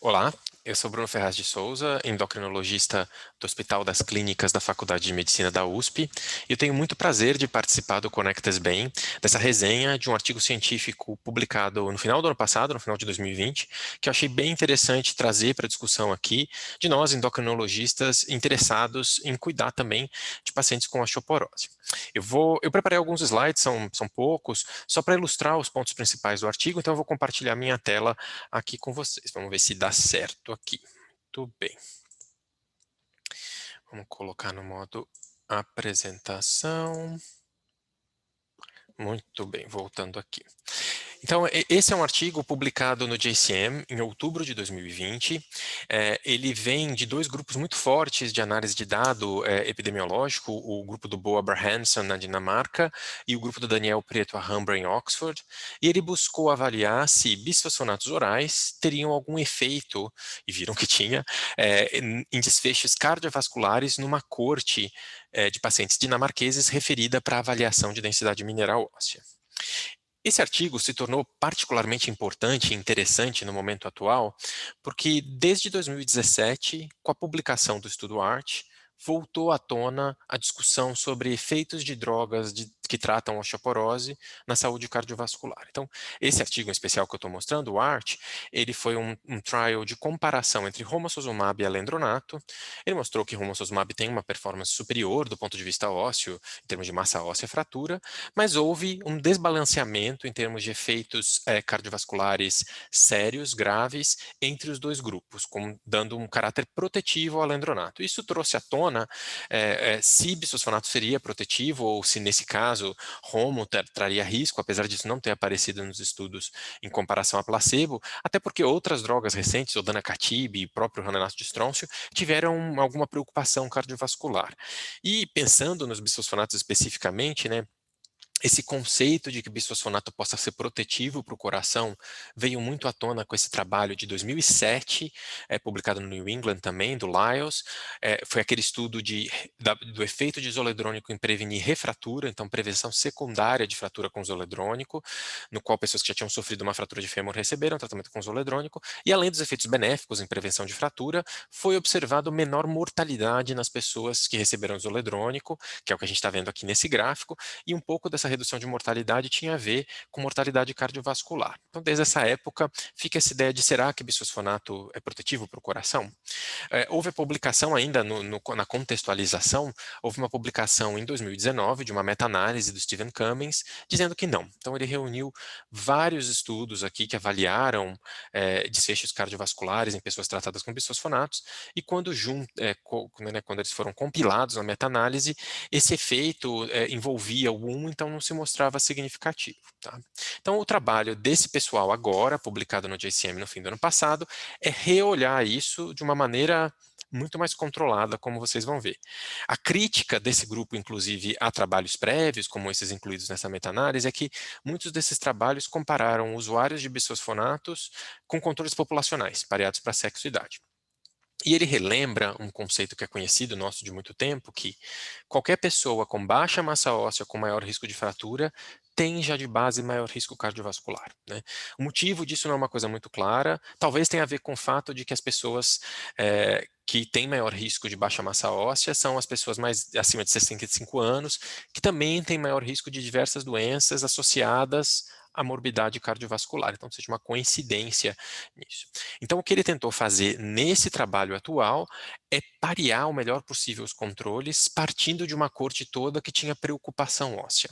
Olá, eu sou Bruno Ferraz de Souza, endocrinologista do Hospital das Clínicas da Faculdade de Medicina da USP, e eu tenho muito prazer de participar do Conectas Bem, dessa resenha de um artigo científico publicado no final do ano passado, no final de 2020, que eu achei bem interessante trazer para a discussão aqui de nós, endocrinologistas, interessados em cuidar também de pacientes com osteoporose. Eu preparei alguns slides, são poucos, só para ilustrar os pontos principais do artigo, então eu vou compartilhar minha tela aqui com vocês. Vamos ver se dá certo aqui. Muito bem. Vamos colocar no modo apresentação. Muito bem, voltando aqui. Então, esse é um artigo publicado no JCM em outubro de 2020. Ele vem de dois grupos muito fortes de análise de dado epidemiológico, o grupo do Bo Abrahamson, na Dinamarca, e o grupo do Daniel Preto Alhambra, em Oxford. E ele buscou avaliar se bisfosfonatos orais teriam algum efeito, e viram que tinha, em desfechos cardiovasculares numa corte de pacientes dinamarqueses referida para avaliação de densidade mineral óssea. Esse artigo se tornou particularmente importante e interessante no momento atual, porque desde 2017, com a publicação do estudo ART, voltou à tona a discussão sobre efeitos de drogas que tratam osteoporose na saúde cardiovascular. Então, esse artigo em especial que eu estou mostrando, o ART, ele foi um trial de comparação entre romosozumab e alendronato. Ele mostrou que romosozumab tem uma performance superior do ponto de vista ósseo, em termos de massa óssea e fratura, mas houve um desbalanceamento em termos de efeitos cardiovasculares sérios, graves, entre os dois grupos, dando um caráter protetivo ao alendronato. Isso trouxe à tona se bisfosfonato seria protetivo ou se, nesse caso, homo traria risco, apesar disso não ter aparecido nos estudos em comparação a placebo, até porque outras drogas recentes, o danacatab e o próprio ranelato de estrôncio, tiveram alguma preocupação cardiovascular. E pensando nos bisfosfonatos especificamente, né, esse conceito de que bisfosfonato possa ser protetivo para o coração veio muito à tona com esse trabalho de 2007, publicado no New England também, do Lyles. Foi aquele estudo do efeito de zoledrônico em prevenir refratura, então prevenção secundária de fratura com zoledrônico, no qual pessoas que já tinham sofrido uma fratura de fêmur receberam tratamento com zoledrônico, e além dos efeitos benéficos em prevenção de fratura, foi observado menor mortalidade nas pessoas que receberam zoledrônico, que é o que a gente está vendo aqui nesse gráfico, e um pouco dessa redução de mortalidade tinha a ver com mortalidade cardiovascular. Então, desde essa época, fica essa ideia de será que bisfosfonato é protetivo para o coração? Houve a publicação ainda na contextualização, houve uma publicação em 2019 de uma meta-análise do Stephen Cummings dizendo que não. Então, ele reuniu vários estudos aqui que avaliaram desfechos cardiovasculares em pessoas tratadas com bisfosfonatos e quando eles foram compilados na meta-análise, esse efeito envolvia o 1, então não se mostrava significativo. Tá? Então, o trabalho desse pessoal agora, publicado no JCM no fim do ano passado, é reolhar isso de uma maneira muito mais controlada, como vocês vão ver. A crítica desse grupo, inclusive, a trabalhos prévios, como esses incluídos nessa meta-análise, é que muitos desses trabalhos compararam usuários de bisfosfonatos com controles populacionais, pareados para sexo e idade. E ele relembra um conceito que é conhecido nosso de muito tempo, que qualquer pessoa com baixa massa óssea com maior risco de fratura tem já de base maior risco cardiovascular, né? O motivo disso não é uma coisa muito clara, talvez tenha a ver com o fato de que as pessoas que têm maior risco de baixa massa óssea são as pessoas mais acima de 65 anos, que também têm maior risco de diversas doenças associadas à morbidade cardiovascular. Então, seja uma coincidência nisso. Então, o que ele tentou fazer nesse trabalho atual é parear o melhor possível os controles, partindo de uma corte toda que tinha preocupação óssea.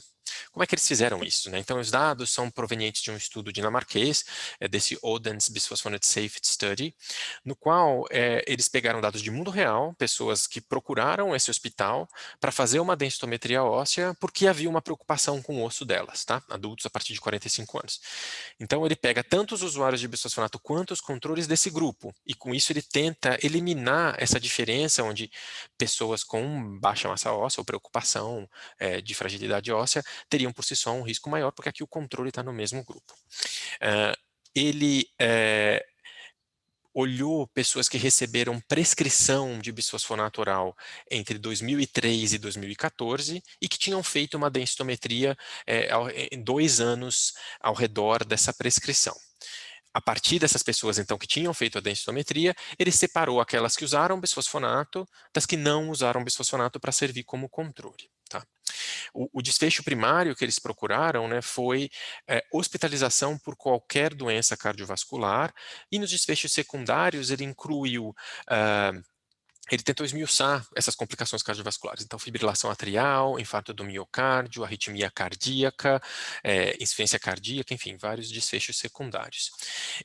Como é que eles fizeram isso, né? Então, os dados são provenientes de um estudo dinamarquês, desse Odense Bisphosphonate Safety Study, no qual eles pegaram dados de mundo real, pessoas que procuraram esse hospital para fazer uma densitometria óssea, porque havia uma preocupação com o osso delas, tá? Adultos a partir de 45 anos. Então, ele pega tanto os usuários de bisfosfonato quanto os controles desse grupo, e com isso ele tenta eliminar essa diferença onde pessoas com baixa massa óssea ou preocupação de fragilidade óssea teriam por si só um risco maior, porque aqui o controle está no mesmo grupo. Ele olhou pessoas que receberam prescrição de bisfosfonato oral entre 2003 e 2014 e que tinham feito uma densitometria em 2 anos ao redor dessa prescrição. A partir dessas pessoas, então, que tinham feito a densitometria, ele separou aquelas que usaram bisfosfonato das que não usaram bisfosfonato para servir como controle. Tá? O desfecho primário que eles procuraram, né, foi hospitalização por qualquer doença cardiovascular, e nos desfechos secundários ele incluiu ele tentou esmiuçar essas complicações cardiovasculares. Então, fibrilação atrial, infarto do miocárdio, arritmia cardíaca, insuficiência cardíaca, enfim, vários desfechos secundários.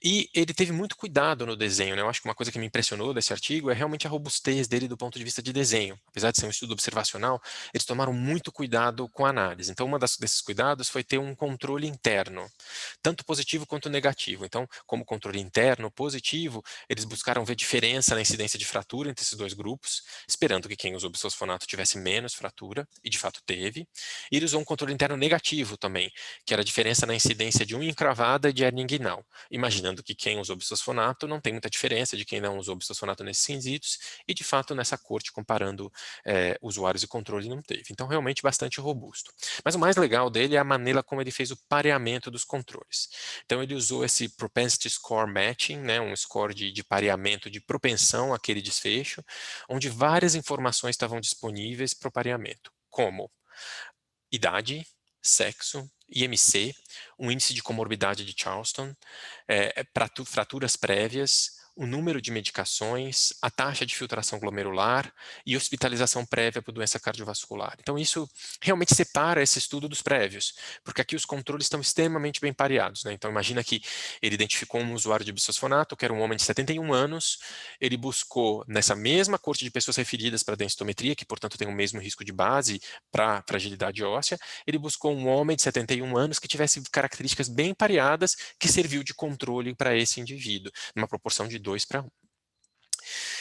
E ele teve muito cuidado no desenho, né? Eu acho que uma coisa que me impressionou desse artigo é realmente a robustez dele do ponto de vista de desenho. Apesar de ser um estudo observacional, eles tomaram muito cuidado com a análise. Então, desses cuidados foi ter um controle interno, tanto positivo quanto negativo. Então, como controle interno positivo, eles buscaram ver diferença na incidência de fratura entre esses dois grupos, esperando que quem usou bisfosfonato tivesse menos fratura, e de fato teve. E ele usou um controle interno negativo também, que era a diferença na incidência de unha encravada e de hernia inguinal, imaginando que quem usou bisfosfonato não tem muita diferença de quem não usou bisfosfonato nesses quesitos, e de fato nessa corte, comparando usuários e controle, não teve. Então realmente bastante robusto. Mas o mais legal dele é a maneira como ele fez o pareamento dos controles. Então ele usou esse Propensity Score Matching, né, um score de pareamento, de propensão àquele desfecho, onde várias informações estavam disponíveis para o pareamento, como idade, sexo, IMC, um índice de comorbidade de Charleston, fraturas prévias, o número de medicações, a taxa de filtração glomerular e hospitalização prévia por doença cardiovascular. Então, isso realmente separa esse estudo dos prévios, porque aqui os controles estão extremamente bem pareados, né? Então, imagina que ele identificou um usuário de bisfosfonato, que era um homem de 71 anos, ele buscou nessa mesma corte de pessoas referidas para densitometria, que, portanto, tem o mesmo risco de base para fragilidade óssea, ele buscou um homem de 71 anos que tivesse características bem pareadas, que serviu de controle para esse indivíduo, numa proporção de 2 para 1.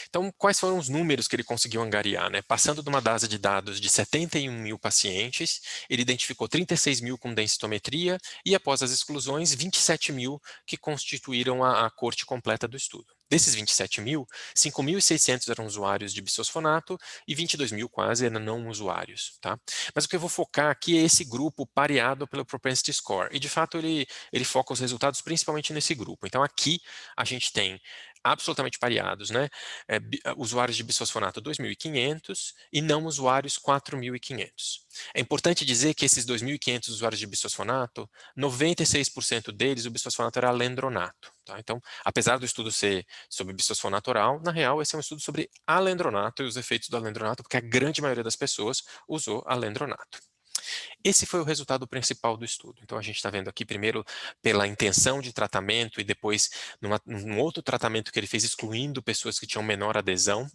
Então, quais foram os números que ele conseguiu angariar, né? Passando de uma base de dados de 71 mil pacientes, ele identificou 36 mil com densitometria e, após as exclusões, 27 mil que constituíram a corte completa do estudo. Desses 27 mil, 5.600 eram usuários de bisfosfonato e 22 mil quase eram não usuários. Tá? Mas o que eu vou focar aqui é esse grupo pareado pelo Propensity Score. E, de fato, ele foca os resultados principalmente nesse grupo. Então, aqui a gente tem absolutamente pareados, né? Usuários de bisfosfonato 2.500 e não usuários 4.500. É importante dizer que esses 2.500 usuários de bisfosfonato, 96% deles o bisfosfonato era alendronato. Tá? Então, apesar do estudo ser sobre bisfosfonato oral, na real esse é um estudo sobre alendronato e os efeitos do alendronato, porque a grande maioria das pessoas usou alendronato. Esse foi o resultado principal do estudo. Então, a gente está vendo aqui primeiro pela intenção de tratamento e depois num outro tratamento que ele fez excluindo pessoas que tinham menor adesão.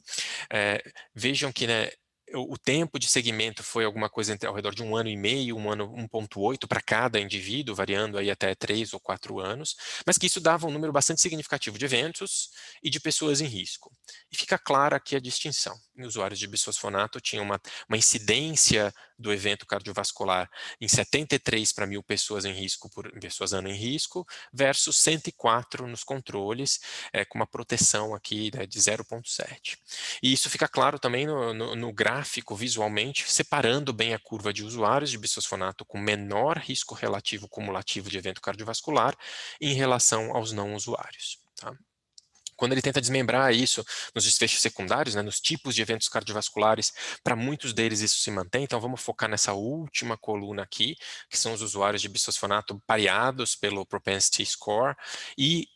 Vejam que, né, o tempo de segmento foi alguma coisa ao redor de 1 ano e meio, 1,8 para cada indivíduo, variando aí até 3 ou 4 anos, mas que isso dava um número bastante significativo de eventos e de pessoas em risco. E fica clara aqui a distinção. Usuários de bisfosfonato tinham uma incidência do evento cardiovascular em 73 para 1.000 pessoas em risco por pessoas ano em risco, versus 104 nos controles, com uma proteção aqui, né, de 0,7. E isso fica claro também no gráfico visualmente, separando bem a curva de usuários de bisfosfonato com menor risco relativo cumulativo de evento cardiovascular em relação aos não usuários. Tá? Quando ele tenta desmembrar isso nos desfechos secundários, né, nos tipos de eventos cardiovasculares, para muitos deles isso se mantém. Então vamos focar nessa última coluna aqui, que são os usuários de bisfosfonato pareados pelo Propensity Score e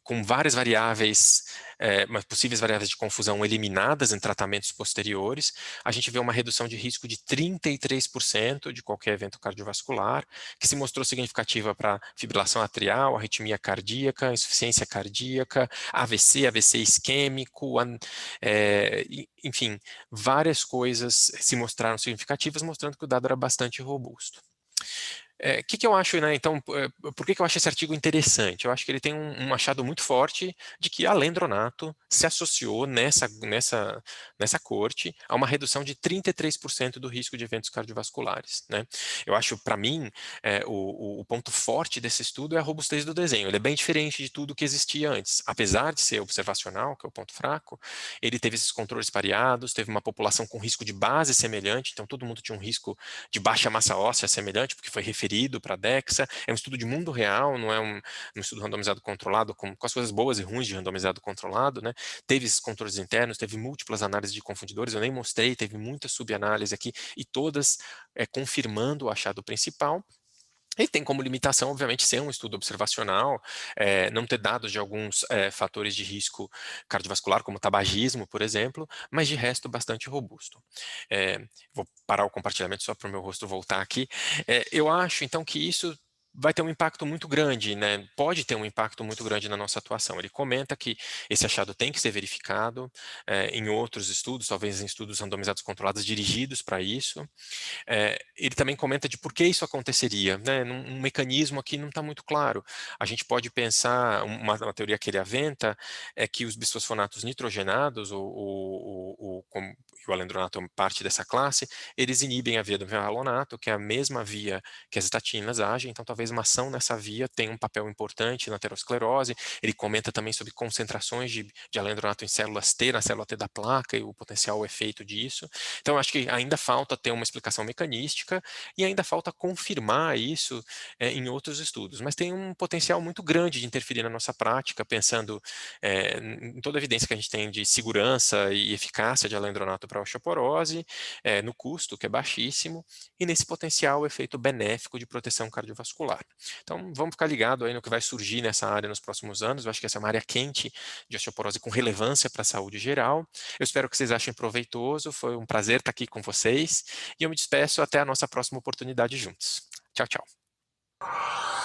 com várias variáveis, possíveis variáveis de confusão eliminadas em tratamentos posteriores, a gente vê uma redução de risco de 33% de qualquer evento cardiovascular, que se mostrou significativa para fibrilação atrial, arritmia cardíaca, insuficiência cardíaca, AVC, AVC isquêmico, enfim, várias coisas se mostraram significativas, mostrando que o dado era bastante robusto. O que eu acho, né, então, por que eu acho esse artigo interessante? Eu acho que ele tem um achado muito forte de que alendronato se associou nessa corte a uma redução de 33% do risco de eventos cardiovasculares, né? Eu acho, para mim, o ponto forte desse estudo é a robustez do desenho. Ele é bem diferente de tudo que existia antes. Apesar de ser observacional, que é o ponto fraco, ele teve esses controles pareados, teve uma população com risco de base semelhante, então todo mundo tinha um risco de baixa massa óssea semelhante, porque foi referido referido para a DEXA, é um estudo de mundo real, não é um estudo randomizado controlado, com as coisas boas e ruins de randomizado controlado, né? Teve esses controles internos, teve múltiplas análises de confundidores, eu nem mostrei, teve muita subanálise aqui, e todas confirmando o achado principal. Ele tem como limitação, obviamente, ser um estudo observacional, não ter dados de alguns fatores de risco cardiovascular, como tabagismo, por exemplo, mas de resto bastante robusto. Vou parar o compartilhamento só para o meu rosto voltar aqui. Eu acho, então, que isso vai ter um impacto muito grande, né? Pode ter um impacto muito grande na nossa atuação. Ele comenta que esse achado tem que ser verificado em outros estudos, talvez em estudos randomizados controlados dirigidos para isso. Ele também comenta de por que isso aconteceria, né? Um mecanismo aqui não está muito claro. A gente pode pensar, uma teoria que ele aventa, é que os bisfosfonatos nitrogenados, como o alendronato é parte dessa classe, eles inibem a via do mevallonato, que é a mesma via que as estatinas agem, então talvez uma ação nessa via tenha um papel importante na aterosclerose. Ele comenta também sobre concentrações de alendronato em células T, na célula T da placa, e o potencial efeito disso. Então, acho que ainda falta ter uma explicação mecanística e ainda falta confirmar isso em outros estudos, mas tem um potencial muito grande de interferir na nossa prática, pensando em toda a evidência que a gente tem de segurança e eficácia de alendronato para osteoporose, no custo, que é baixíssimo, e nesse potencial efeito benéfico de proteção cardiovascular. Então, vamos ficar ligado aí no que vai surgir nessa área nos próximos anos. Eu acho que essa é uma área quente de osteoporose com relevância para a saúde geral. Eu espero que vocês achem proveitoso, foi um prazer estar aqui com vocês, e eu me despeço até a nossa próxima oportunidade juntos. Tchau, tchau.